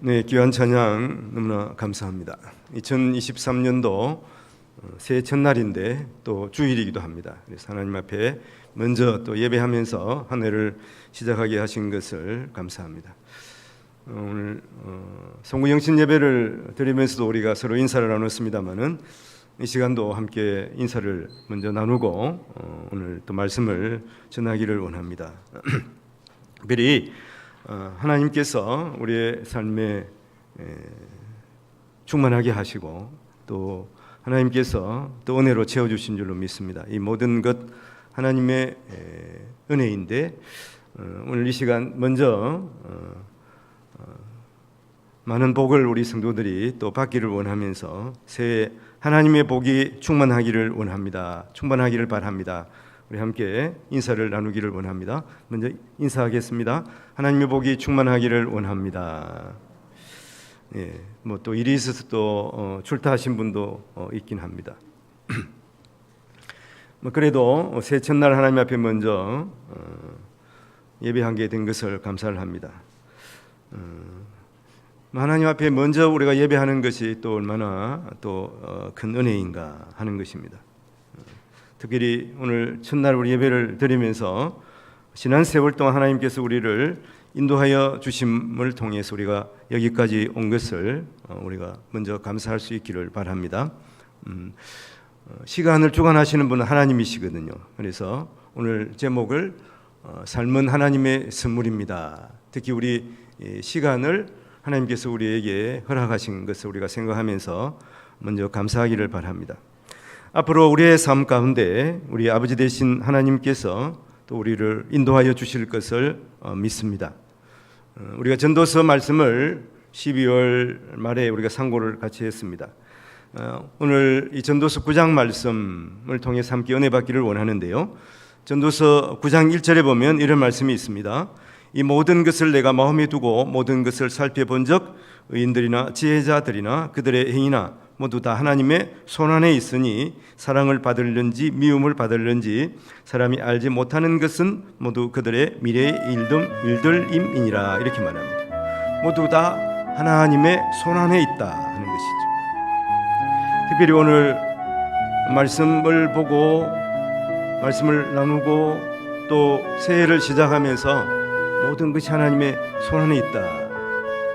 네, 귀한 찬양 너무나 감사합니다. 2023년도 새해 첫날인데 또 주일이기도 합니다. 그래서 하나님 앞에 먼저 또 예배하면서 한 해를 시작하게 하신 것을 감사합니다. 오늘 성구영신 예배를 드리면서도 우리가 서로 인사를 나눴습니다마는 이 시간도 함께 인사를 먼저 나누고 오늘 또 말씀을 전하기를 원합니다. 특별히 하나님께서 우리의 삶에 충만하게 하시고 또 하나님께서 또 은혜로 채워주신 줄로 믿습니다. 이 모든 것 하나님의 은혜인데 오늘 이 시간 먼저 많은 복을 우리 성도들이 또 받기를 원하면서 새해 하나님의 복이 충만하기를 원합니다. 충만하기를 바랍니다. 우리 함께 인사를 나누기를 원합니다. 먼저 인사하겠습니다. 하나님의 복이 충만하기를 원합니다. 예, 뭐 또 일이 있어서 또 출타하신 분도 있긴 합니다. 뭐 그래도 새해 첫날 하나님 앞에 먼저 예배하게 된 것을 감사를 합니다. 하나님 앞에 먼저 우리가 예배하는 것이 또 얼마나 또 큰 은혜인가 하는 것입니다. 특별히 오늘 첫날 우리 예배를 드리면서 지난 세월 동안 하나님께서 우리를 인도하여 주심을 통해서 우리가 여기까지 온 것을 우리가 먼저 감사할 수 있기를 바랍니다. 시간을 주관하시는 분은 하나님이시거든요. 그래서 오늘 제목을 삶은 하나님의 선물입니다. 특히 우리 시간을 하나님께서 우리에게 허락하신 것을 우리가 생각하면서 먼저 감사하기를 바랍니다. 앞으로 우리의 삶 가운데 우리 아버지 되신 하나님께서 또 우리를 인도하여 주실 것을 믿습니다. 우리가 전도서 말씀을 12월 말에 우리가 상고를 같이 했습니다. 오늘 이 전도서 9장 말씀을 통해서 함께 은혜 받기를 원하는데요. 전도서 9장 1절에 보면 이런 말씀이 있습니다. 이 모든 것을 내가 마음에 두고 모든 것을 살펴본즉 의인들이나 지혜자들이나 그들의 행위나 모두 다 하나님의 손안에 있으니 사랑을 받을는지 미움을 받을는지 사람이 알지 못하는 것은 모두 그들의 미래의 일들임이니라 이렇게 말합니다. 모두 다 하나님의 손안에 있다 하는 것이죠. 특별히 오늘 말씀을 보고 말씀을 나누고 또 새해를 시작하면서 모든 것이 하나님의 손안에 있다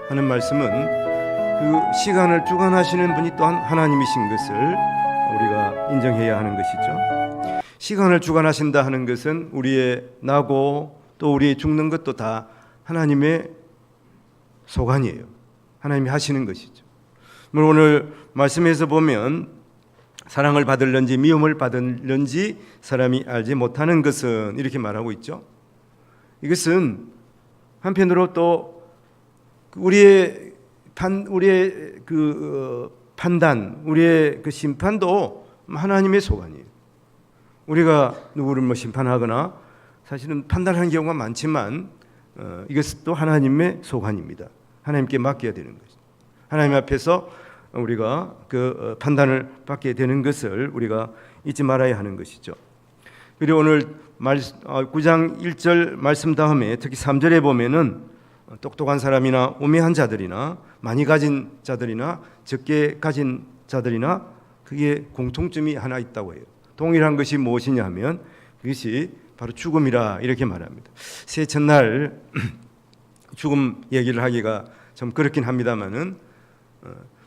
하는 말씀은 그 시간을 주관하시는 분이 또한 하나님이신 것을 우리가 인정해야 하는 것이죠. 시간을 주관하신다 하는 것은 우리의 나고 또 우리의 죽는 것도 다 하나님의 소관이에요. 하나님이 하시는 것이죠. 오늘 말씀에서 보면 사랑을 받을는지 미움을 받을는지 사람이 알지 못하는 것은 이렇게 말하고 있죠. 이것은 한편으로 또 우리의 그 판단, 우리의 그 심판도 하나님의 소관이에요. 우리가 누구를 뭐 심판하거나 사실은 판단하는 경우가 많지만 이것도 하나님의 소관입니다. 하나님께 맡겨야 되는 것이죠. 하나님 앞에서 우리가 그 판단을 받게 되는 것을 우리가 잊지 말아야 하는 것이죠. 그리고 오늘 9장 1절 말씀 다음에 특히 3절에 보면은 똑똑한 사람이나 우매한 자들이나 많이 가진 자들이나 적게 가진 자들이나 그게 공통점이 하나 있다고 해요. 동일한 것이 무엇이냐 하면 그것이 바로 죽음이라 이렇게 말합니다. 새해 첫날 죽음 얘기를 하기가 좀 그렇긴 합니다만은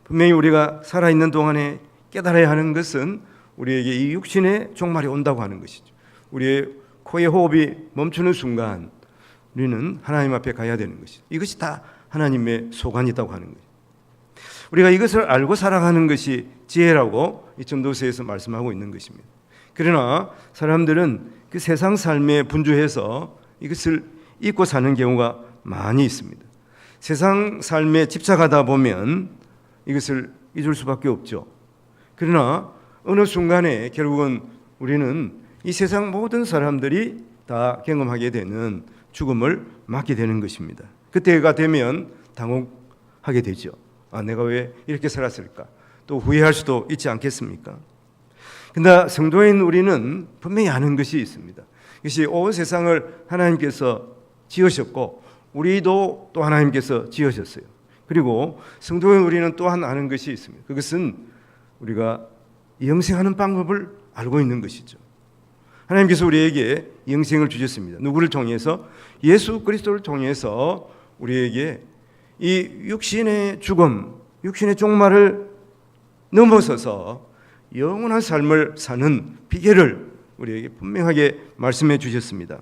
분명히 우리가 살아있는 동안에 깨달아야 하는 것은 우리에게 이 육신의 종말이 온다고 하는 것이죠. 우리의 코의 호흡이 멈추는 순간 우리는 하나님 앞에 가야 되는 것이죠. 이것이 다 하나님의 소관이라고 하는 거죠. 우리가 이것을 알고 살아가는 것이 지혜라고 이 전도서에서 말씀하고 있는 것입니다. 그러나 사람들은 그 세상 삶에 분주해서 이것을 잊고 사는 경우가 많이 있습니다. 세상 삶에 집착하다 보면 이것을 잊을 수밖에 없죠. 그러나 어느 순간에 결국은 우리는 이 세상 모든 사람들이 다 경험하게 되는 죽음을 맞게 되는 것입니다. 그때가 되면 당혹하게 되죠. 내가 왜 이렇게 살았을까? 또 후회할 수도 있지 않겠습니까? 그러나 성도인 우리는 분명히 아는 것이 있습니다. 이것이 온 세상을 하나님께서 지으셨고 우리도 또 하나님께서 지으셨어요. 그리고 성도인 우리는 또한 아는 것이 있습니다. 그것은 우리가 영생하는 방법을 알고 있는 것이죠. 하나님께서 우리에게 영생을 주셨습니다. 누구를 통해서? 예수 그리스도를 통해서 우리에게 이 육신의 죽음, 육신의 종말을 넘어서서 영원한 삶을 사는 비결을 우리에게 분명하게 말씀해 주셨습니다.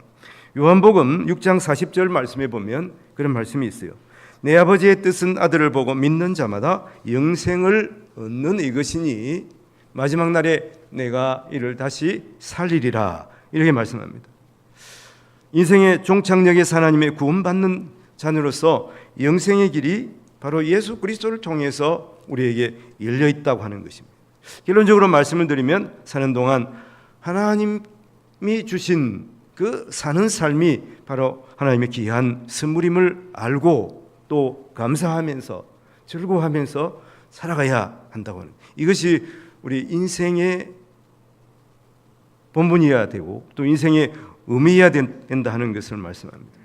요한복음 6장 40절 말씀에 보면 그런 말씀이 있어요. 내 아버지의 뜻은 아들을 보고 믿는 자마다 영생을 얻는 이것이니 마지막 날에 내가 이를 다시 살리리라, 이렇게 말씀합니다. 인생의 종착역에서 하나님의 구원받는 자녀로서 영생의 길이 바로 예수 그리스도를 통해서 우리에게 열려 있다고 하는 것입니다. 결론적으로 말씀을 드리면 사는 동안 하나님이 주신 그 사는 삶이 바로 하나님의 귀한 선물임을 알고 또 감사하면서 즐거워하면서 살아가야 한다고 하는, 이것이 우리 인생의 본분이어야 되고 또 인생의 의미여야 된다 하는 것을 말씀합니다.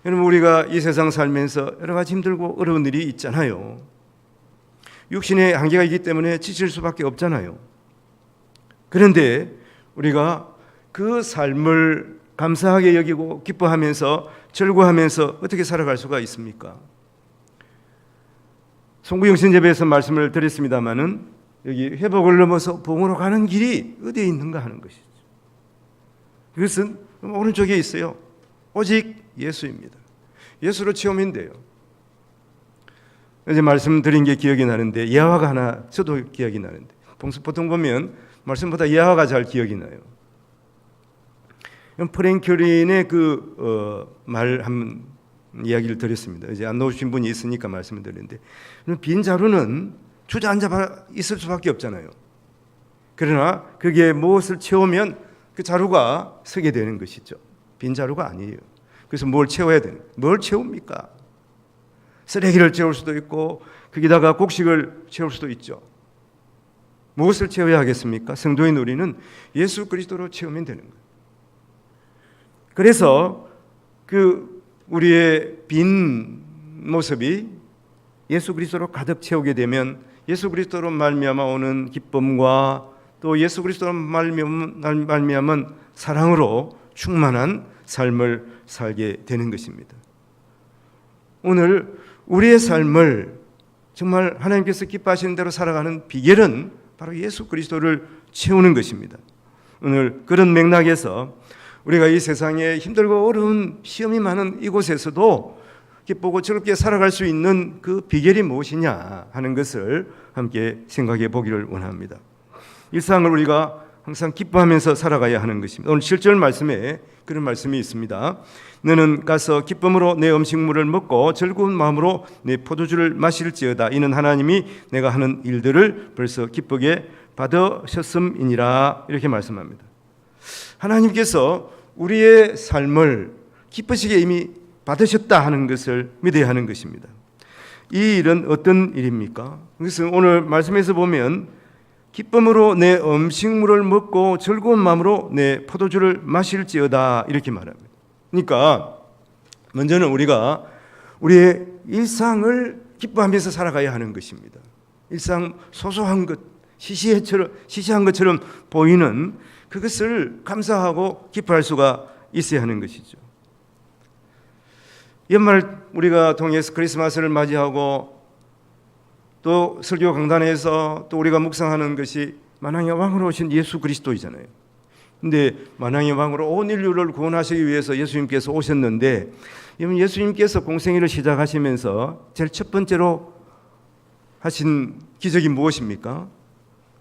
여러분, 우리가 이 세상 살면서 여러 가지 힘들고 어려운 일이 있잖아요. 육신의 한계가 있기 때문에 지칠 수밖에 없잖아요. 그런데 우리가 그 삶을 감사하게 여기고 기뻐하면서 즐거워하면서 어떻게 살아갈 수가 있습니까? 송구영신예배에서 말씀을 드렸습니다마는 여기 회복을 넘어서 봉으로 가는 길이 어디에 있는가 하는 것이죠. 그것은 오른쪽에 있어요. 오직 예수입니다. 예수로 체험인데요. 어제 말씀드린 게 기억이 나는데 예화가 하나 저도 기억이 나는데, 보통 보면 말씀보다 예화가 잘 기억이 나요. 프랭클린의 말 한 이야기를 드렸습니다. 이제 안 나오신 분이 있으니까 말씀을 드리는데, 빈 자루는 주저앉아 있을 수밖에 없잖아요. 그러나 그게 무엇을 채우면 그 자루가 서게 되는 것이죠. 빈 자루가 아니에요. 그래서 뭘 채워야 되는? 뭘 채웁니까? 쓰레기를 채울 수도 있고 거기다가 곡식을 채울 수도 있죠. 무엇을 채워야 하겠습니까? 성도인 우리는 예수 그리스도로 채우면 되는 거예요. 그래서 우리의 빈 모습이 예수 그리스도로 가득 채우게 되면 예수 그리스도로 말미암아 오는 기쁨과 또 예수 그리스도로 말미암은 사랑으로 충만한 삶을 살게 되는 것입니다. 오늘 우리의 삶을 정말 하나님께서 기뻐하시는 대로 살아가는 비결은 바로 예수 그리스도를 채우는 것입니다. 오늘 그런 맥락에서 우리가 이 세상에 힘들고 어려운 시험이 많은 이곳에서도 기쁘고 즐겁게 살아갈 수 있는 그 비결이 무엇이냐 하는 것을 함께 생각해 보기를 원합니다. 일상을 우리가 항상 기뻐하면서 살아가야 하는 것입니다. 오늘 7절 말씀에 그런 말씀이 있습니다. 너는 가서 기쁨으로 내 음식물을 먹고 즐거운 마음으로 내 포도주를 마실지어다. 이는 하나님이 내가 하는 일들을 벌써 기쁘게 받으셨음이니라. 이렇게 말씀합니다. 하나님께서 우리의 삶을 기쁘시게 이미 받으셨다 하는 것을 믿어야 하는 것입니다. 이 일은 어떤 일입니까? 그래서 오늘 말씀에서 보면 기쁨으로 내 음식물을 먹고 즐거운 마음으로 내 포도주를 마실지어다, 이렇게 말합니다. 그러니까 먼저는 우리가 우리의 일상을 기뻐하면서 살아가야 하는 것입니다. 일상 소소한 것, 시시한 것처럼 보이는 그것을 감사하고 기뻐할 수가 있어야 하는 것이죠. 연말 우리가 통해서 크리스마스를 맞이하고 또 설교 강단에서 또 우리가 묵상하는 것이 만왕의 왕으로 오신 예수 그리스도이잖아요. 근데 만왕의 왕으로 온 인류를 구원하시기 위해서 예수님께서 오셨는데, 예수님께서 공생애를 시작하시면서 제일 첫 번째로 하신 기적이 무엇입니까?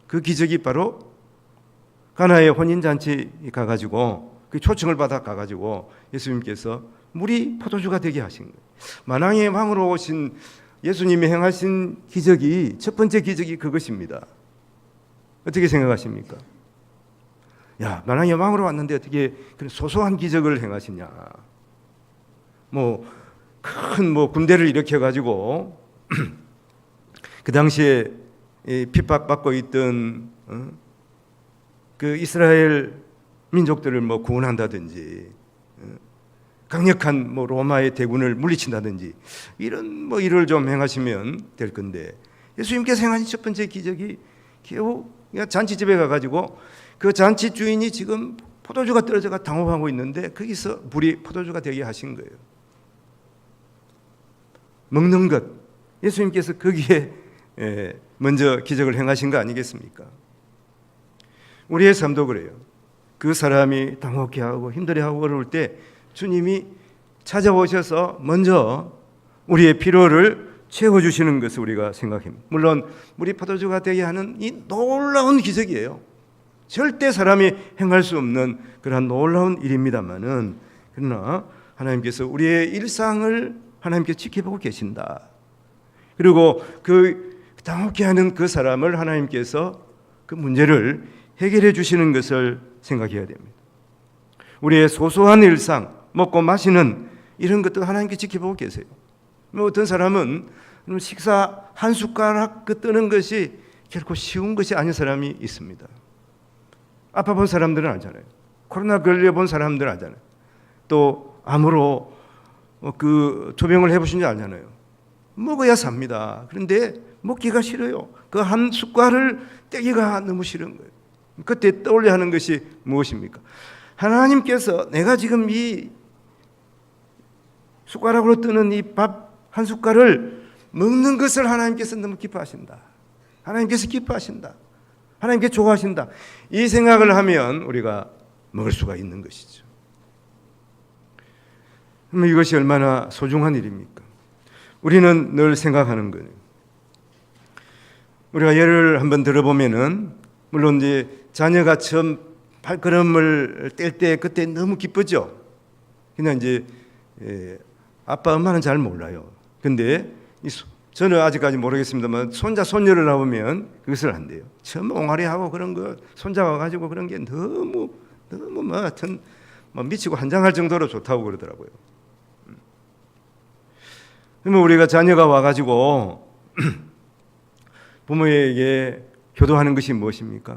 그 기적이 바로 가나의 혼인잔치 가가지고 그 초청을 받아 가가지고 예수님께서 물이 포도주가 되게 하신 거예요. 만왕의 왕으로 오신 예수님이 행하신 기적이, 첫 번째 기적이 그것입니다. 어떻게 생각하십니까? 야, 만왕의 왕으로 왔는데 어떻게 그런 소소한 기적을 행하시냐? 큰 군대를 일으켜 가지고 그 당시에 핍박받고 있던 그 이스라엘 민족들을 구원한다든지 강력한 뭐 로마의 대군을 물리친다든지 이런 뭐 일을 좀 행하시면 될 건데, 예수님께서 행하신 첫 번째 기적이 겨우 잔치집에 가가지고 그 잔치 주인이 지금 포도주가 떨어져가 당혹하고 있는데 거기서 물이 포도주가 되게 하신 거예요. 먹는 것, 예수님께서 거기에 먼저 기적을 행하신 거 아니겠습니까? 우리의 삶도 그래요. 그 사람이 당혹해하고 힘들어하고 어려울 때 주님이 찾아오셔서 먼저 우리의 필요를 채워주시는 것을 우리가 생각합니다. 물론 물이 포도주가 되게 하는 이 놀라운 기적이에요. 절대 사람이 행할 수 없는 그러한 놀라운 일입니다만은, 그러나 하나님께서 우리의 일상을 하나님께서 지켜보고 계신다. 그리고 그 당혹해하는 그 사람을 하나님께서 그 문제를 해결해 주시는 것을 생각해야 됩니다. 우리의 소소한 일상, 먹고 마시는 이런 것도 하나님께 지켜보고 계세요. 뭐 어떤 사람은 식사 한 숟가락 뜨는 것이 결코 쉬운 것이 아닌 사람이 있습니다. 아파본 사람들은 알잖아요. 코로나 걸려본 사람들은 알잖아요. 또 암으로 그 조병을 해보신 줄 알잖아요. 먹어야 삽니다. 그런데 먹기가 싫어요. 그 한 숟갈을 떼기가 너무 싫은 거예요. 그때 떠올려 하는 것이 무엇입니까? 하나님께서 내가 지금 이 숟가락으로 뜨는 이 밥 한 숟갈을 먹는 것을 하나님께서 너무 기뻐하신다. 하나님께서 기뻐하신다. 하나님께 좋아하신다. 이 생각을 하면 우리가 먹을 수가 있는 것이죠. 그럼 이것이 얼마나 소중한 일입니까? 우리는 늘 생각하는 거예요. 우리가 예를 한번 들어보면은, 물론 이제 자녀가 처음 발걸음을 뗄 때 그때 너무 기쁘죠. 그냥 이제 아빠 엄마는 잘 몰라요. 근데 저는 아직까지 모르겠습니다만 손자 손녀를 나오면 그것을 한대요. 처음 옹알이하고 그런 거 손자 와가지고 그런 게 너무 뭐 하여튼 뭐 미치고 환장할 정도로 좋다고 그러더라고요. 그러면 우리가 자녀가 와가지고 부모에게 효도하는 것이 무엇입니까?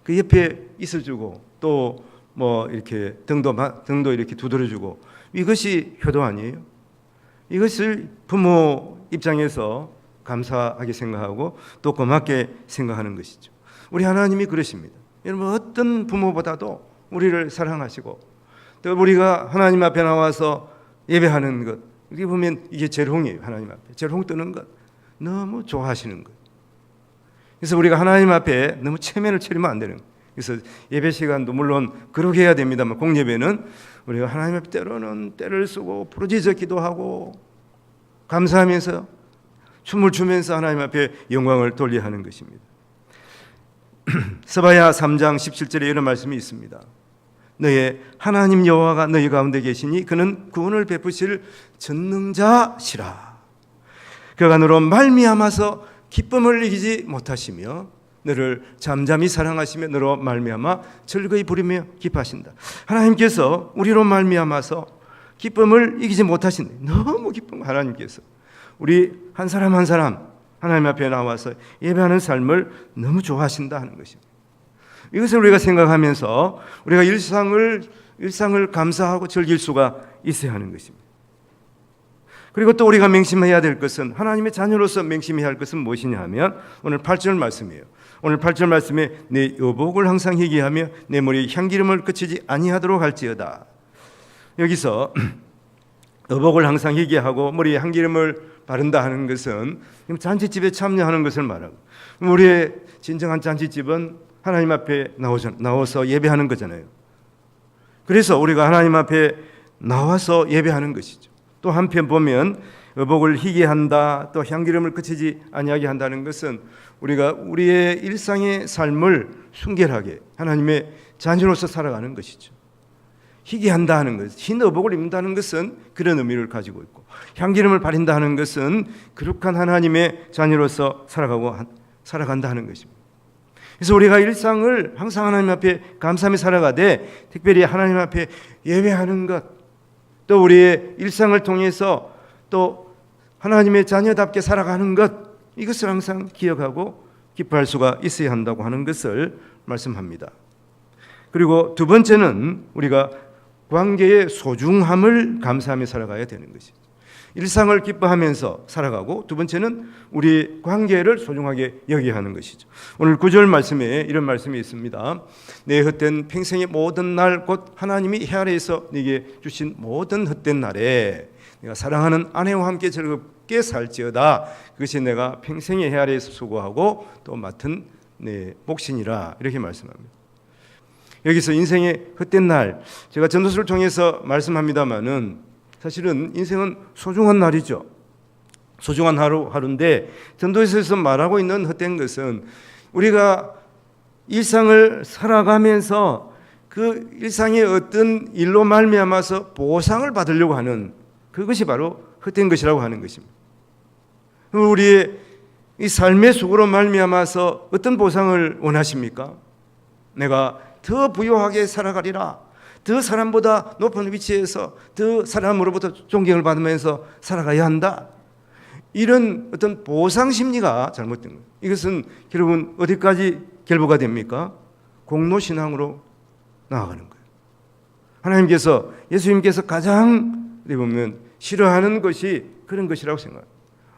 그 옆에 있어주고 또 뭐 이렇게 등도 이렇게 두드려주고, 이것이 효도 아니에요? 이것을 부모 입장에서 감사하게 생각하고 또 고맙게 생각하는 것이죠. 우리 하나님이 그러십니다. 여러분, 어떤 부모보다도 우리를 사랑하시고 또 우리가 하나님 앞에 나와서 예배하는 것, 이렇게 보면 이게 제롱이에요. 하나님 앞에 제롱 뜨는 것 너무 좋아하시는 거예요. 그래서 우리가 하나님 앞에 너무 체면을 차리면 안 되는 거예요. 그래서 예배 시간도 물론 그렇게 해야 됩니다만, 공예배는 우리가 하나님 앞에 때로는 때를 쓰고 부르짖어 기도하고 감사하면서 춤을 추면서 하나님 앞에 영광을 돌려야 하는 것입니다. 스바야 3장 17절에 이런 말씀이 있습니다. 너의 하나님 여호와가 너희 가운데 계시니 그는 구원을 베푸실 전능자시라. 그가 너로 말미암아서 기쁨을 이기지 못하시며 너를 잠잠히 사랑하시며 너로 말미암아 즐거이 부리며 기뻐하신다. 하나님께서 우리로 말미암아서 기쁨을 이기지 못하신다. 너무 기쁜 하나님께서 우리 한 사람 한 사람 하나님 앞에 나와서 예배하는 삶을 너무 좋아하신다 하는 것입니다. 이것을 우리가 생각하면서 우리가 일상을 감사하고 즐길 수가 있어야 하는 것입니다. 그리고 또 우리가 맹심해야 될 것은, 하나님의 자녀로서 맹심해야 할 것은 무엇이냐 하면 오늘 8절 말씀이에요. 오늘 8절 말씀에 내 여복을 항상 희귀하며 내 머리에 향기름을 그치지 아니하도록 할지어다. 여기서 여복을 항상 희귀하고 머리에 향기름을 바른다 하는 것은 잔치집에 참여하는 것을 말하고, 우리의 진정한 잔치집은 하나님 앞에 나와서 예배하는 거잖아요. 그래서 우리가 하나님 앞에 나와서 예배하는 것이죠. 또 한편 보면 여복을 희귀한다, 또 향기름을 그치지 아니하게 한다는 것은 우리가 우리의 일상의 삶을 순결하게 하나님의 자녀로서 살아가는 것이죠. 희귀한다 하는 것, 흰 여복을 입는다는 것은 그런 의미를 가지고 있고, 향기름을 바른다 하는 것은 거룩한 하나님의 자녀로서 살아간다 하는 것입니다. 그래서 우리가 일상을 항상 하나님 앞에 감사하며 살아가되, 특별히 하나님 앞에 예배하는 것, 또 우리의 일상을 통해서 또 하나님의 자녀답게 살아가는 것, 이것을 항상 기억하고 기뻐할 수가 있어야 한다고 하는 것을 말씀합니다. 그리고 두 번째는 우리가 관계의 소중함을 감사하며 살아가야 되는 것이죠. 일상을 기뻐하면서 살아가고, 두 번째는 우리 관계를 소중하게 여겨야 하는 것이죠. 오늘 9절 말씀에 이런 말씀이 있습니다. 내 헛된 평생의 모든 날, 곧 하나님이 해 아래에서 네게 주신 모든 헛된 날에 내가 사랑하는 아내와 함께 즐겁게 살지어다. 그것이 내가 평생의 해 아래에서 수고하고 또 맡은 내 몫이니라. 이렇게 말씀합니다. 여기서 인생의 헛된 날, 제가 전도서를 통해서 말씀합니다마는 사실은 인생은 소중한 날이죠. 소중한 하루인데, 전도서에서 말하고 있는 헛된 것은 우리가 일상을 살아가면서 그 일상의 어떤 일로 말미암아서 보상을 받으려고 하는 그것이 바로 헛된 것이라고 하는 것입니다. 우리의 이 삶의 수고로 말미암아서 어떤 보상을 원하십니까? 내가 더 부유하게 살아가리라, 더 사람보다 높은 위치에서 더 사람으로부터 존경을 받으면서 살아가야 한다. 이런 어떤 보상 심리가 잘못된 거예요. 이것은 여러분 어디까지 결부가 됩니까? 공로신앙으로 나아가는 거예요. 하나님께서, 예수님께서 가장 보면 싫어하는 것이 그런 것이라고 생각해요.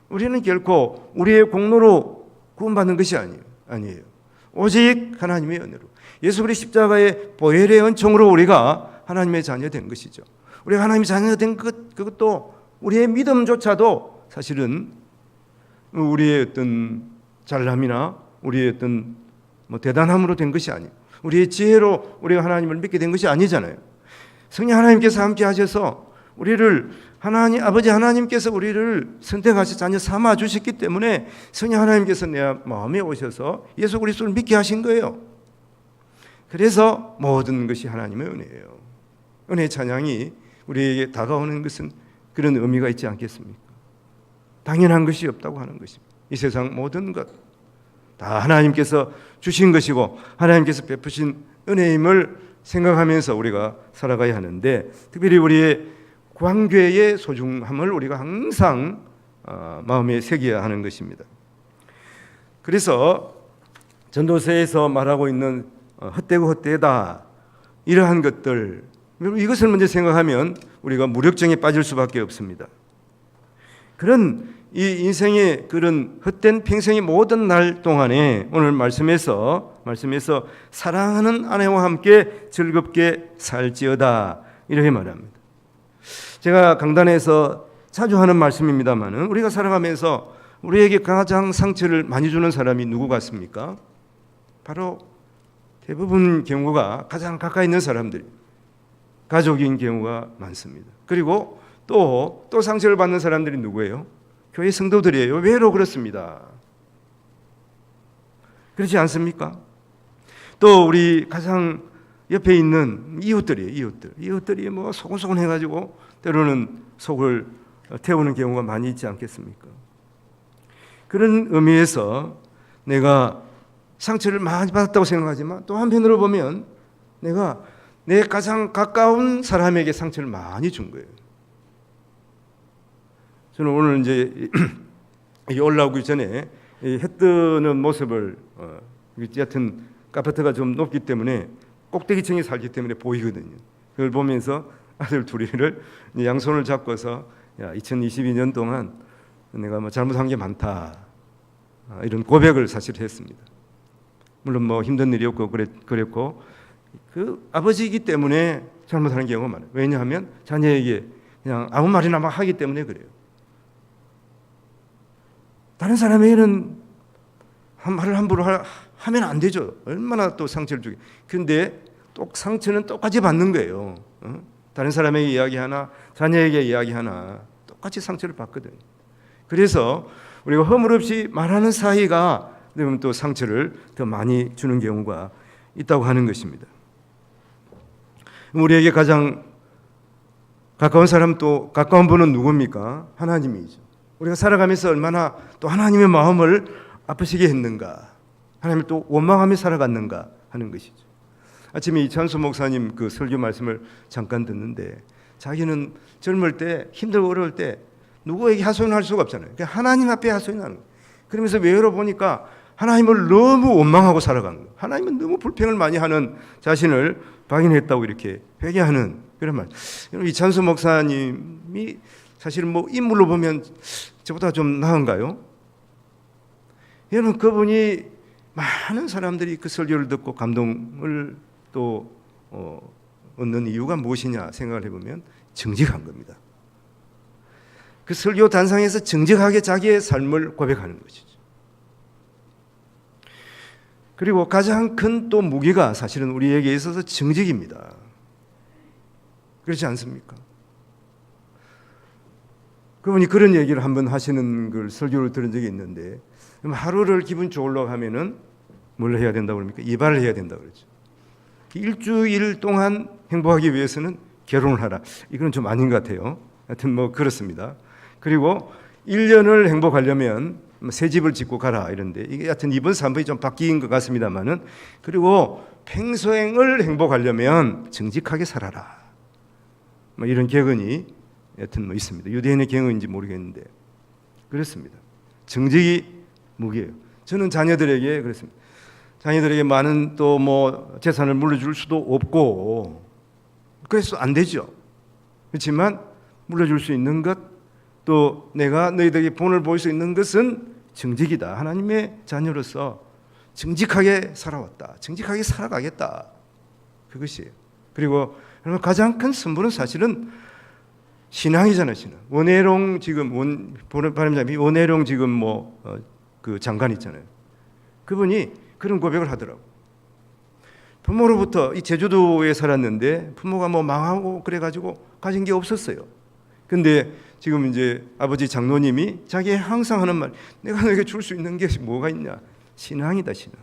우리는 결코 우리의 공로로 구원받는 것이 아니에요. 오직 하나님의 은혜로, 예수 그리스도의 십자가의 보혈의 은총으로 우리가 하나님의 자녀 된 것이죠. 우리가 하나님의 자녀 된 그것도 우리의 믿음조차도 사실은 우리의 어떤 잘남이나 우리의 어떤 대단함으로 된 것이 아니에요. 우리의 지혜로 우리가 하나님을 믿게 된 것이 아니잖아요. 성령 하나님께서 함께 하셔서 우리를 아버지 하나님께서 우리를 선택하셔 자녀 삼아 주셨기 때문에 성령 하나님께서 내 마음에 오셔서 예수 그리스도를 믿게 하신 거예요. 그래서 모든 것이 하나님의 은혜예요. 은혜의 찬양이 우리에게 다가오는 것은 그런 의미가 있지 않겠습니까? 당연한 것이 없다고 하는 것입니다. 이 세상 모든 것 다 하나님께서 주신 것이고 하나님께서 베푸신 은혜임을 생각하면서 우리가 살아가야 하는데, 특별히 우리의 관계의 소중함을 우리가 항상 마음에 새겨야 하는 것입니다. 그래서 전도서에서 말하고 있는 헛되고 헛되다, 이러한 것들, 이것을 먼저 생각하면 우리가 무력증에 빠질 수밖에 없습니다. 그런 이 인생의 그런 헛된 평생의 모든 날 동안에 오늘 말씀에서 사랑하는 아내와 함께 즐겁게 살지어다, 이렇게 말합니다. 제가 강단에서 자주 하는 말씀입니다만은 우리가 살아가면서 우리에게 가장 상처를 많이 주는 사람이 누구 같습니까? 바로 대부분 경우가 가장 가까이 있는 사람들이, 가족인 경우가 많습니다. 그리고 또 상처를 받는 사람들이 누구예요? 교회 성도들이에요. 왜로 그렇습니다. 그렇지 않습니까? 또 우리 가장 옆에 있는 이웃들이에요. 이웃들이 소곤소곤 해가지고 때로는 속을 태우는 경우가 많이 있지 않겠습니까? 그런 의미에서 내가 상처를 많이 받았다고 생각하지만 또 한편으로 보면 내가 내 가장 가까운 사람에게 상처를 많이 준 거예요. 저는 오늘 이제 올라오기 전에 해 뜨는 모습을, 여튼 카페트가 좀 높기 때문에 꼭대기층에 살기 때문에 보이거든요. 그걸 보면서 아들 둘이를 양손을 잡고서 2022년 동안 내가 잘못한 게 많다, 이런 고백을 사실 했습니다. 물론 힘든 일이었고 그랬고 그 아버지이기 때문에 잘못하는 경우가 많아요. 왜냐하면 자녀에게 그냥 아무 말이나 막 하기 때문에 그래요. 다른 사람에게는 말을 함부로 하면 안 되죠. 얼마나 또 상처를 주게. 그런데 또 상처는 똑같이 받는 거예요. 다른 사람에게 이야기 하나, 자녀에게 이야기 하나, 똑같이 상처를 받거든요. 그래서 우리가 허물없이 말하는 사이가 또 상처를 더 많이 주는 경우가 있다고 하는 것입니다. 우리에게 가장 가까운 사람, 또 가까운 분은 누굽니까? 하나님이죠. 우리가 살아가면서 얼마나 또 하나님의 마음을 아프시게 했는가, 하나님을 또 원망하며 살아갔는가 하는 것이죠. 아침에 이찬수 목사님 그 설교 말씀을 잠깐 듣는데, 자기는 젊을 때 힘들고 어려울 때 누구에게 하소연할 수가 없잖아요. 그러니까 하나님 앞에 하소연하는 거예요. 그러면서 외로 보니까 하나님을 너무 원망하고 살아간 거예요. 하나님은 너무 불평을 많이 하는 자신을 발견했다고 이렇게 회개하는 그런 말. 이찬수 목사님이 사실은 뭐 인물로 보면 저보다 좀 나은가요? 여러분, 그분이 많은 사람들이 그 설교를 듣고 감동을 또 얻는 이유가 무엇이냐 생각을 해보면 정직한 겁니다. 그 설교 단상에서 정직하게 자기의 삶을 고백하는 것이죠. 그리고 가장 큰 또 무기가 사실은 우리에게 있어서 정직입니다. 그렇지 않습니까? 그분이 그런 얘기를 한번 하시는 걸 설교를 들은 적이 있는데, 하루를 기분 좋으려고 하면은 뭘 해야 된다고 그럽니까? 이발을 해야 된다고 그러죠. 일주일 동안 행복하기 위해서는 결혼을 하라. 이건 좀 아닌 것 같아요. 하여튼 뭐 그렇습니다. 그리고 1년을 행복하려면 새 집을 짓고 가라 이런데, 이게 하여튼 이번 3번이 좀 바뀐 것 같습니다만은, 그리고 평생을 행복하려면 정직하게 살아라. 뭐 이런 격언이 여튼 뭐 있습니다. 유대인의 격언인지 모르겠는데 그렇습니다. 정직이 무기예요. 저는 자녀들에게 그랬습니다. 자녀들에게 많은 또 뭐 재산을 물려줄 수도 없고 그래서 안 되죠. 그렇지만 물려줄 수 있는 것, 또 내가 너희들에게 본을 보일 수 있는 것은 정직이다. 하나님의 자녀로서 정직하게 살아왔다. 정직하게 살아가겠다. 그것이에요. 그리고 가장 큰 선물은 사실은 신앙이잖아요. 신앙. 원혜룡 지금 바람잡이 원혜룡 지금 그 장관 있잖아요. 그분이 그런 고백을 하더라고. 부모로부터 이 제주도에 살았는데 부모가 뭐 망하고 그래가지고 가진 게 없었어요. 근데 지금 이제 아버지 장로님이 자기 항상 하는 말, 내가 너에게 줄 수 있는 게 뭐가 있냐? 신앙이다, 신앙.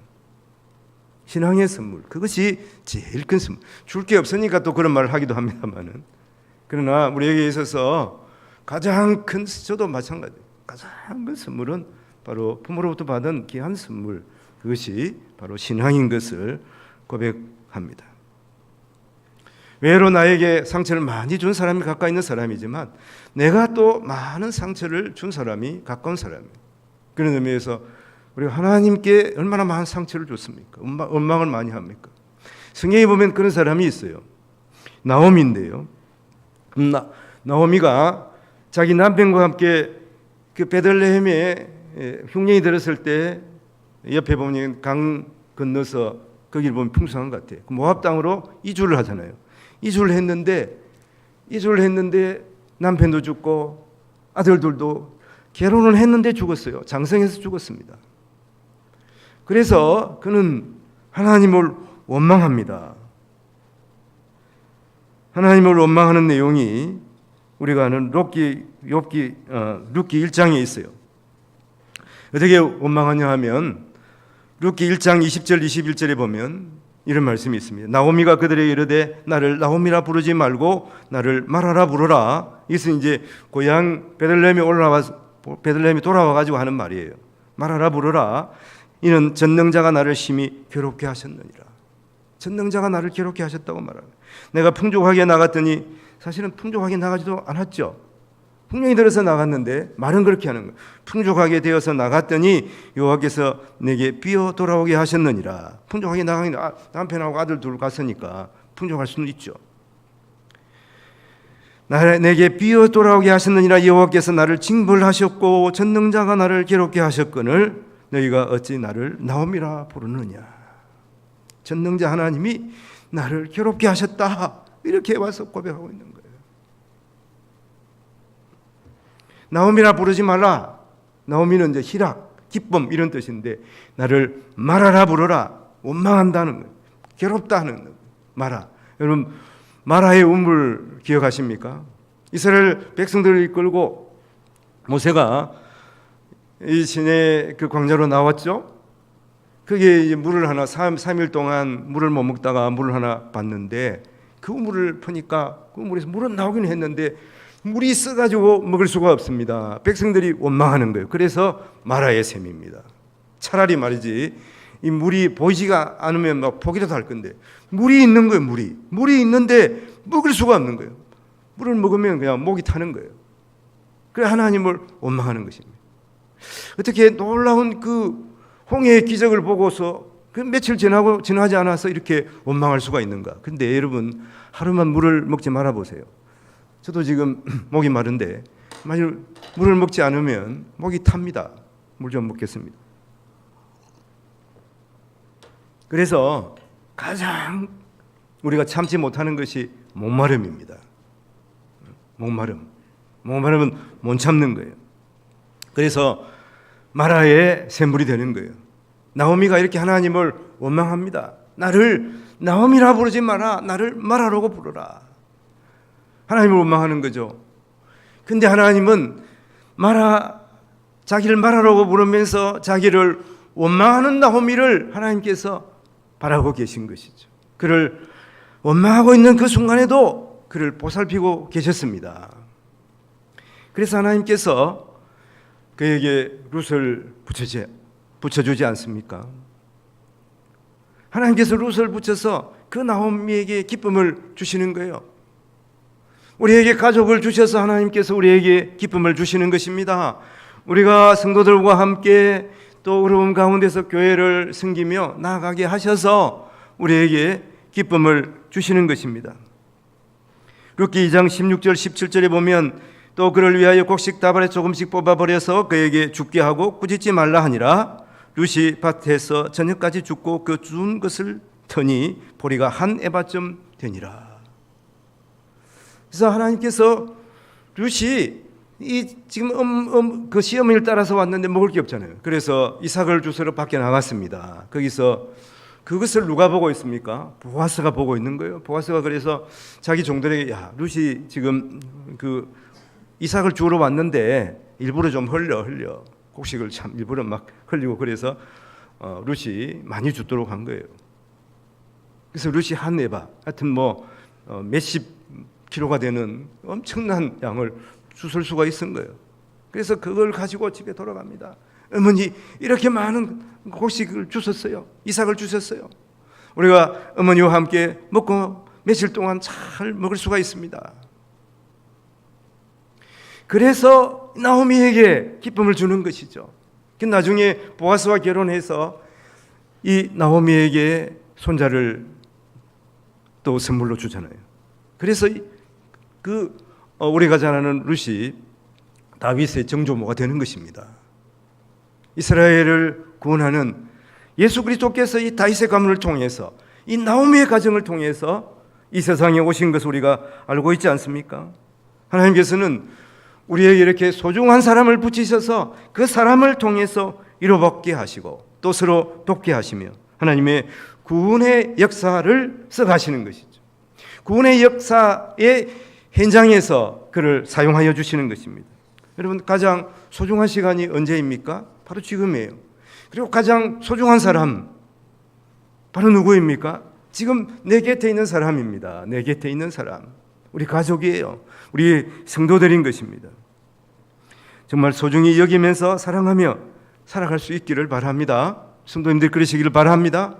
신앙의 선물. 그것이 제일 큰 선물. 줄 게 없으니까 또 그런 말을 하기도 합니다만은. 그러나 우리에게 있어서 가장 큰, 저도 마찬가지예요. 가장 큰 선물은 바로 부모로부터 받은 귀한 선물. 그것이 바로 신앙인 것을 고백합니다. 외로 나에게 상처를 많이 준 사람이 가까이 있는 사람이지만 내가 또 많은 상처를 준 사람이 가까운 사람이에요. 그런 의미에서 우리가 하나님께 얼마나 많은 상처를 줬습니까? 원망을 많이 합니까? 성경에 보면 그런 사람이 있어요. 나오미인데요. 나오미가 자기 남편과 함께 그 베들레헴에 흉년이 들었을 때 옆에 보면 강 건너서 거기를 보면 풍성한 것 같아요. 모압 땅으로 이주를 하잖아요. 이주를 했는데 남편도 죽고 아들들도 결혼을 했는데 죽었어요. 장성해서 죽었습니다. 그래서 그는 하나님을 원망합니다. 하나님을 원망하는 내용이 우리가 아는 룻기 1장에 있어요. 어떻게 원망하냐 하면 룻기 1장 20절 21절에 보면 이런 말씀이 있습니다. 나오미가 그들에게 이르되 나를 나오미라 부르지 말고 나를 마라라 부르라. 이것은 이제 고향 베들레헴이 돌아와 가지고 하는 말이에요. 마라라 부르라. 이는 전능자가 나를 심히 괴롭게 하셨느니라. 전능자가 나를 괴롭게 하셨다고 말합니다. 내가 풍족하게 나갔더니 사실은 풍족하게 나가지도 않았죠. 풍년이 들어서 나갔는데 말은 그렇게 하는 거예요. 풍족하게 되어서 나갔더니 여호와께서 내게 비어 돌아오게 하셨느니라. 풍족하게 나가긴 남편하고 아들 둘 갔으니까 풍족할 수는 있죠. 내게 비어 돌아오게 하셨느니라. 여호와께서 나를 징벌하셨고 전능자가 나를 괴롭게 하셨거늘 너희가 어찌 나를 나오미라 부르느냐. 전능자 하나님이 나를 괴롭게 하셨다. 이렇게 와서 고백하고 있는 거예요. 나오미라 부르지 말라. 나오미는 이제 희락, 기쁨 이런 뜻인데 나를 마라라 부르라. 원망한다는 거예요. 괴롭다는 거예요. 마라. 여러분 마라의 우물 기억하십니까? 이스라엘 백성들을 이끌고 모세가 이 시내 그 광야로 나왔죠. 그게 이제 물을 하나 3일 동안 물을 못 먹다가 물을 하나 봤는데 그 물을 푸니까 그 물에서 물은 나오긴 했는데 물이 써가지고 먹을 수가 없습니다. 백성들이 원망하는 거예요. 그래서 마라의 셈입니다. 차라리 말이지 이 물이 보이지가 않으면 막 포기라도 할 건데 물이 있는 거예요. 물이 있는데 먹을 수가 없는 거예요. 물을 먹으면 그냥 목이 타는 거예요. 그래 하나님을 원망하는 것입니다. 어떻게 놀라운 그 홍해의 기적을 보고서 그 며칠 지나지 않아서 이렇게 원망할 수가 있는가? 근데 여러분, 하루만 물을 먹지 말아 보세요. 저도 지금 목이 마른데 만일 물을 먹지 않으면 목이 탑니다. 물 좀 먹겠습니다. 그래서 가장 우리가 참지 못하는 것이 목마름입니다. 목마름은 못 참는 거예요. 그래서 마라의 샘물이 되는 거예요. 나오미가 이렇게 하나님을 원망합니다. 나를 나오미라 부르지 마라. 나를 마라라고 부르라. 하나님을 원망하는 거죠. 근데 하나님은 자기를 마라라고 부르면서 자기를 원망하는 나오미를 하나님께서 바라고 계신 것이죠. 그를 원망하고 있는 그 순간에도 그를 보살피고 계셨습니다. 그래서 하나님께서 그에게 룻을 붙여주지 않습니까? 하나님께서 룻을 붙여서 그 나오미에게 기쁨을 주시는 거예요. 우리에게 가족을 주셔서 하나님께서 우리에게 기쁨을 주시는 것입니다. 우리가 성도들과 함께 또 어려움 가운데서 교회를 섬기며 나아가게 하셔서 우리에게 기쁨을 주시는 것입니다. 룻기 2장 16절 17절에 보면 또 그를 위하여 곡식 다발에 조금씩 뽑아버려서 그에게 죽게 하고 꾸짖지 말라 하니라. 룻이 밭에서 저녁까지 죽고 그 준 것을 터니 보리가 한 에바쯤 되니라. 그래서 하나님께서 룻이 지금 그 시어머니를 따라서 왔는데 먹을 게 없잖아요. 그래서 이삭을 주스러 밖에 나갔습니다. 거기서 그것을 누가 보고 있습니까? 보아스가 보고 있는 거예요. 보아스가 그래서 자기 종들에게 야, 룻이 지금 그 이삭을 주우러 왔는데 일부러 좀 흘려 곡식을 참 일부러 막 흘리고 그래서 룻이 많이 주도록 한 거예요. 그래서 룻이 한 에바 하여튼 뭐 몇십 킬로가 되는 엄청난 양을 주술 수가 있은 거예요. 그래서 그걸 가지고 집에 돌아갑니다. 어머니 이렇게 많은 곡식을 주셨어요. 이삭을 주셨어요. 우리가 어머니와 함께 먹고 며칠 동안 잘 먹을 수가 있습니다. 그래서 나오미에게 기쁨을 주는 것이죠. 나중에 보아스와 결혼해서 이 나오미에게 손자를 또 선물로 주잖아요. 그래서 우리가 잘 아는 룻이 다윗의 정조모가 되는 것입니다. 이스라엘을 구원하는 예수 그리스도께서 이 다윗의 가문을 통해서 이 나오미의 가정을 통해서 이 세상에 오신 것을 우리가 알고 있지 않습니까? 하나님께서는 우리에게 이렇게 소중한 사람을 붙이셔서 그 사람을 통해서 이루어받게 하시고 또 서로 돕게 하시며 하나님의 구원의 역사를 써가시는 것이죠. 구원의 역사의 현장에서 그를 사용하여 주시는 것입니다. 여러분 가장 소중한 시간이 언제입니까? 바로 지금이에요. 그리고 가장 소중한 사람 바로 누구입니까? 지금 내 곁에 있는 사람입니다. 내 곁에 있는 사람. 우리 가족이에요. 우리 성도들인 것입니다. 정말 소중히 여기면서 사랑하며 살아갈 수 있기를 바랍니다. 성도님들 그러시기를 바랍니다.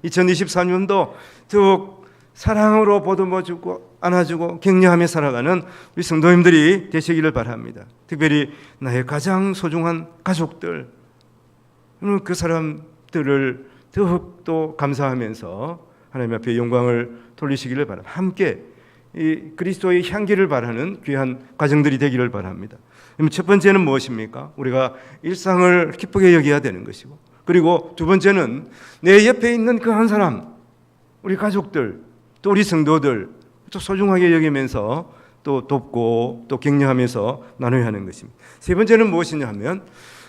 2024년도 더욱 사랑으로 보듬어주고 안아주고 격려하며 살아가는 우리 성도님들이 되시기를 바랍니다. 특별히 나의 가장 소중한 가족들, 그 사람들을 더욱 또 감사하면서 하나님 앞에 영광을 돌리시기를 바랍니다. 함께 이 그리스도의 향기를 바라는 귀한 가정들이 되기를 바랍니다. 첫 번째는 무엇입니까? 우리가 일상을 기쁘게 여겨야 되는 것이고, 그리고 두 번째는 내 옆에 있는 그 한 사람, 우리 가족들, 또 우리 성도들 또 소중하게 여기면서 또 돕고 또 격려하면서 나눠야 하는 것입니다. 세 번째는 무엇이냐 하면,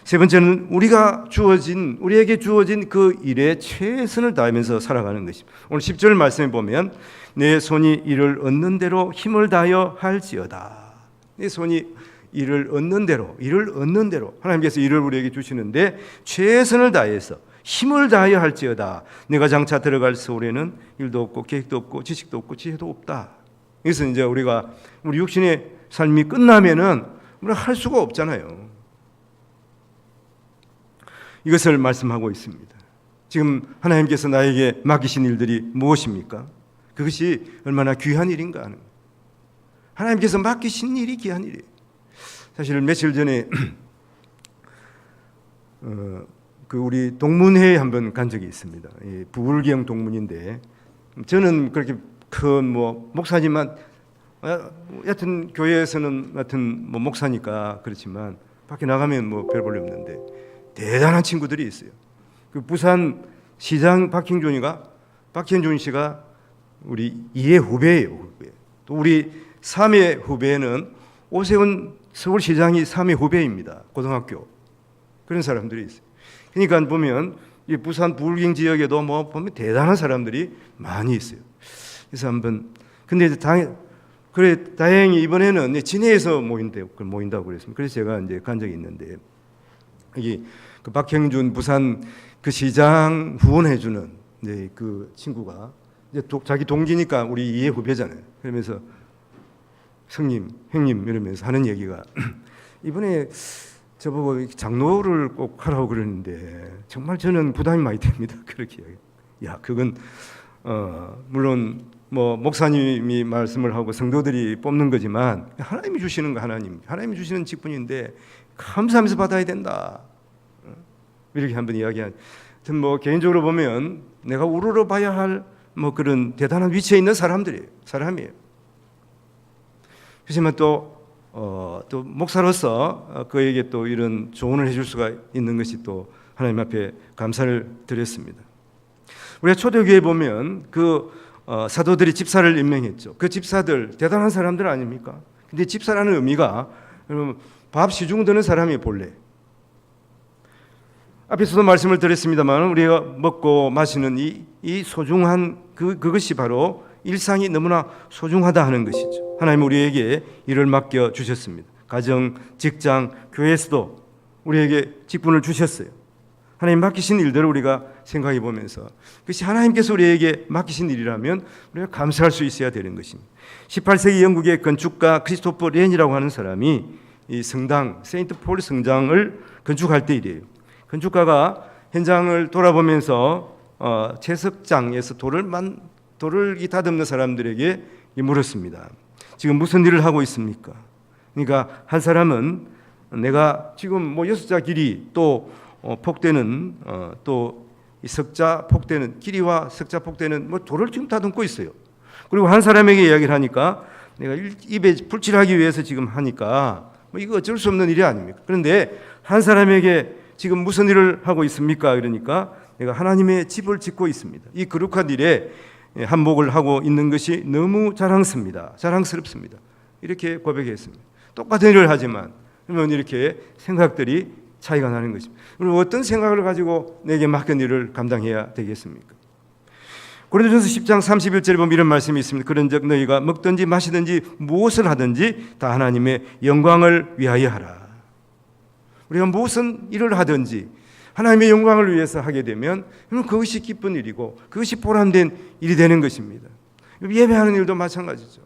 세 번째는 우리에게 주어진 그 일에 최선을 다하면서 살아가는 것입니다. 오늘 10절 말씀에 보면 내 손이 이를 얻는 대로 힘을 다하여 할지어다. 내 손이 일을 얻는 대로 하나님께서 일을 우리에게 주시는데 최선을 다해서 힘을 다하여 할지어다. 내가 장차 들어갈 서울에는 일도 없고 계획도 없고 지식도 없고 지혜도 없다. 이것은 이제 우리 육신의 삶이 끝나면은 우리가 할 수가 없잖아요. 이것을 말씀하고 있습니다. 지금 하나님께서 나에게 맡기신 일들이 무엇입니까? 그것이 얼마나 귀한 일인가 하는 거예요. 하나님께서 맡기신 일이 귀한 일이에요. 사실 며칠 전에 그 우리 동문회에 한번 간 적이 있습니다. 부울경 동문인데 저는 그렇게 큰 뭐 목사지만 여튼 교회에서는 여튼 뭐 목사니까 그렇지만 밖에 나가면 뭐 별 볼일 없는데 대단한 친구들이 있어요. 그 부산 시장 박형준 씨가 우리 2회 후배예요. 후배. 또 우리 3회 후배는 오세훈 서울시장이 3회 후배입니다. 고등학교 그런 사람들이 있어요. 그러니까 보면 이 부산 부울경 지역에도 뭐 보면 대단한 사람들이 많이 있어요. 그래서 한번 근데 다행히 이번에는 진해에서 모인다고 그랬습니다. 그래서 제가 이제 간 적이 있는데 여기 그 박형준 부산 그 시장 후원해주는 이제 그 친구가 이제 자기 동기니까 우리 이해 후배잖아요. 그러면서 형님 이러면서 하는 얘기가 이번에 저보고 장로를 꼭 하라고 그러는데 정말 저는 부담이 많이 됩니다. 그렇게 야 그건 물론 뭐 목사님이 말씀을 하고 성도들이 뽑는 거지만 하나님이 주시는 거 하나님이 주시는 직분인데 감사하면서 받아야 된다. 이렇게 한번 이야기한. 뭐 개인적으로 보면 내가 우러러 봐야 할 뭐 그런 대단한 위치에 있는 사람이에요. 하지만 또 목사로서 그에게 또 이런 조언을 해줄 수가 있는 것이 또 하나님 앞에 감사를 드렸습니다. 우리가 초대교회에 보면 그 사도들이 집사를 임명했죠. 그 집사들 대단한 사람들 아닙니까? 근데 집사라는 의미가 여러분 밥 시중 드는 사람이 본래. 앞에서도 말씀을 드렸습니다만 우리가 먹고 마시는 이 소중한 그것이 바로 일상이 너무나 소중하다 하는 것이죠. 하나님 우리에게 일을 맡겨 주셨습니다. 가정, 직장, 교회에서도 우리에게 직분을 주셨어요. 하나님 맡기신 일들을 우리가 생각해 보면서 그것이 하나님께서 우리에게 맡기신 일이라면 우리가 감사할 수 있어야 되는 것입니다. 18세기 영국의 건축가 크리스토퍼 렌이라고 하는 사람이 이 성당 세인트 폴 성당을 건축할 때 일이에요. 건축가가 현장을 돌아보면서 채석장에서 돌을 다듬는 사람들에게 물었습니다. 지금 무슨 일을 하고 있습니까? 그러니까 한 사람은 내가 지금 뭐 6자 길이 또 폭대는 또 석자 폭대는 길이와 석자 폭대는 뭐 돌을 지금 다듬고 있어요. 그리고 한 사람에게 이야기를 하니까 내가 입에 풀칠하기 위해서 지금 하니까 뭐 이거 어쩔 수 없는 일이 아닙니까? 그런데 한 사람에게 지금 무슨 일을 하고 있습니까? 그러니까 내가 하나님의 집을 짓고 있습니다. 이 거룩한 일에 한몫을 하고 있는 것이 너무 자랑스럽습니다. 이렇게 고백했습니다. 똑같은 일을 하지만 그러면 이렇게 생각들이 차이가 나는 것입니다. 그리고 어떤 생각을 가지고 내게 맡긴 일을 감당해야 되겠습니까? 고린도전서 10장 31절에 보면 이런 말씀이 있습니다. 그런즉 너희가 먹든지 마시든지 무엇을 하든지 다 하나님의 영광을 위하여 하라. 우리가 무슨 일을 하든지 하나님의 영광을 위해서 하게 되면 그것이 기쁜 일이고 그것이 보람된 일이 되는 것입니다. 예배하는 일도 마찬가지죠.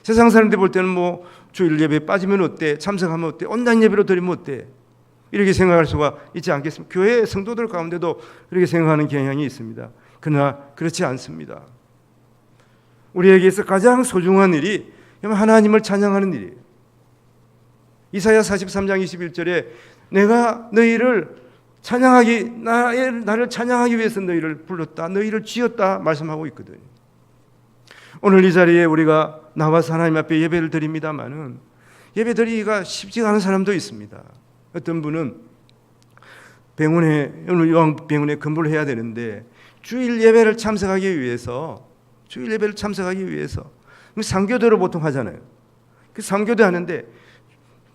세상 사람들 볼 때는 뭐 주일 예배에 빠지면 어때? 참석하면 어때? 온라인 예배로 드리면 어때? 이렇게 생각할 수가 있지 않겠습니까? 교회 성도들 가운데도 이렇게 생각하는 경향이 있습니다. 그러나 그렇지 않습니다. 우리에게서 가장 소중한 일이 하나님을 찬양하는 일이에요. 이사야 43장 21절에 내가 너희를 나를 찬양하기 위해서 너희를 불렀다, 너희를 지었다 말씀하고 있거든요. 오늘 이 자리에 우리가 나와서 하나님 앞에 예배를 드립니다마는 예배 드리기가 쉽지 않은 사람도 있습니다. 어떤 분은 오늘 요한병원에 근무를 해야 되는데 주일 예배를 참석하기 위해서 상교대로 보통 하잖아요. 그 상교대 하는데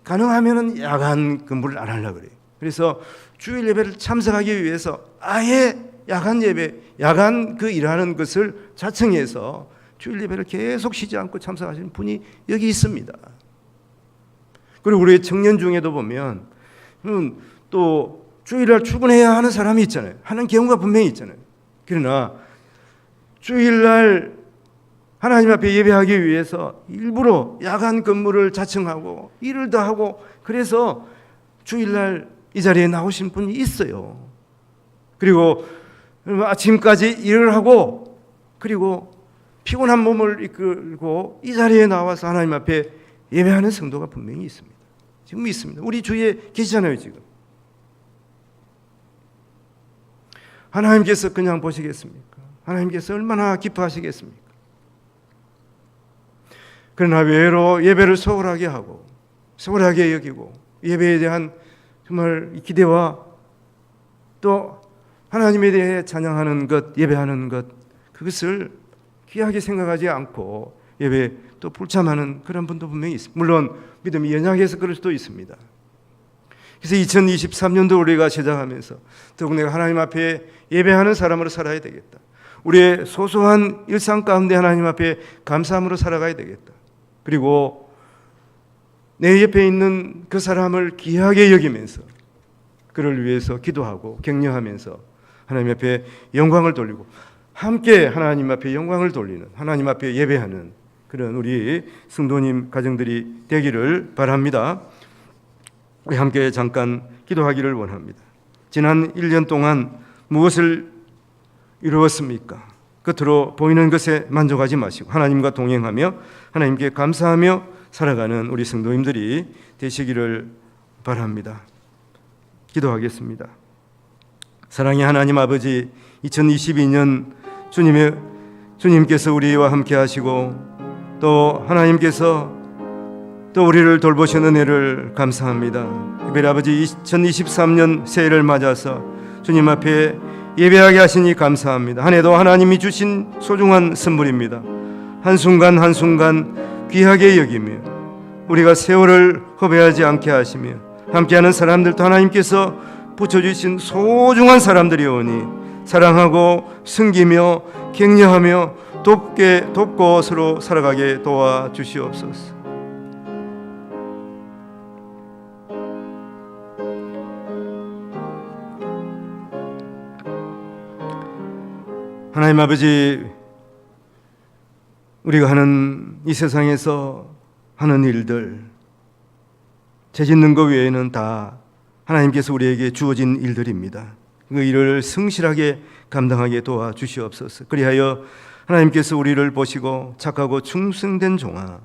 가능하면은 야간 근무를 안 하려고 그래요. 그래서 주일 예배를 참석하기 위해서 아예 야간 예배, 야간 그 일하는 것을 자청해서 주일 예배를 계속 쉬지 않고 참석하시는 분이 여기 있습니다. 그리고 우리 청년 중에도 보면 또 주일날 출근해야 하는 사람이 있잖아요. 하는 경우가 분명히 있잖아요. 그러나 주일날 하나님 앞에 예배하기 위해서 일부러 야간 근무를 자청하고 일을 더 하고 그래서 주일날 이 자리에 나오신 분이 있어요. 그리고 아침까지 일을 하고 그리고 피곤한 몸을 이끌고 이 자리에 나와서 하나님 앞에 예배하는 성도가 분명히 있습니다. 지금 있습니다. 우리 주위에 계시잖아요, 지금. 하나님께서 그냥 보시겠습니까? 하나님께서 얼마나 기뻐하시겠습니까? 그러나 외로 예배를 소홀하게 하고 소홀하게 여기고 예배에 대한 정말 기대와 또 하나님에 대해 찬양하는 것, 예배하는 것, 그것을 귀하게 생각하지 않고 예배에 또 불참하는 그런 분도 분명히 있습니다. 물론 믿음이 연약해서 그럴 수도 있습니다. 그래서 2023년도 우리가 시작하면서 더욱 내가 하나님 앞에 예배하는 사람으로 살아야 되겠다. 우리의 소소한 일상 가운데 하나님 앞에 감사함으로 살아가야 되겠다. 그리고 내 옆에 있는 그 사람을 귀하게 여기면서 그를 위해서 기도하고 격려하면서 하나님 앞에 영광을 돌리고 함께 하나님 앞에 영광을 돌리는, 하나님 앞에 예배하는 그런 우리 성도님 가정들이 되기를 바랍니다. 우리 함께 잠깐 기도하기를 원합니다. 지난 1년 동안 무엇을 이루었습니까? 겉으로 보이는 것에 만족하지 마시고 하나님과 동행하며 하나님께 감사하며 살아가는 우리 성도님들이 되시기를 바랍니다. 기도하겠습니다. 사랑의 하나님 아버지, 2022년 주님께서 우리와 함께 하시고 또 하나님께서 또 우리를 돌보시는 은혜를 감사합니다. 특별히 아버지 2023년 새해를 맞아서 주님 앞에 예배하게 하시니 감사합니다. 한 해도 하나님이 주신 소중한 선물입니다. 한순간 한순간 귀하게 여기며 우리가 세월을 허비하지 않게 하시며 함께하는 사람들도 하나님께서 붙여주신 소중한 사람들이오니 사랑하고 섬기며 격려하며 돕고 서로 살아가게 도와주시옵소서. 하나님 아버지, 우리가 하는 이 세상에서 하는 일들, 죄 짓는 것 외에는 다 하나님께서 우리에게 주어진 일들입니다. 그 일을 성실하게 감당하게 도와주시옵소서. 그리하여 하나님께서 우리를 보시고 착하고 충성된 종아,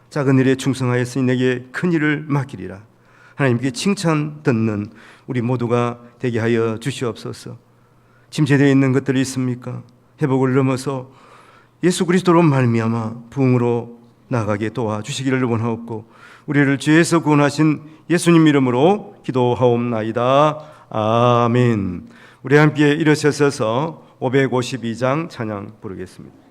작은 일에 충성하였으니 내게 큰 일을 맡기리라. 하나님께 칭찬 듣는 우리 모두가 되게 하여 주시옵소서. 침체되어 있는 것들이 있습니까? 회복을 넘어서 예수 그리스도로 말미암아 부흥으로 나가게 도와주시기를 원하옵고 우리를 죄에서 구원하신 예수님 이름으로 기도하옵나이다. 아멘. 우리 함께 일어서서 552장 찬양 부르겠습니다.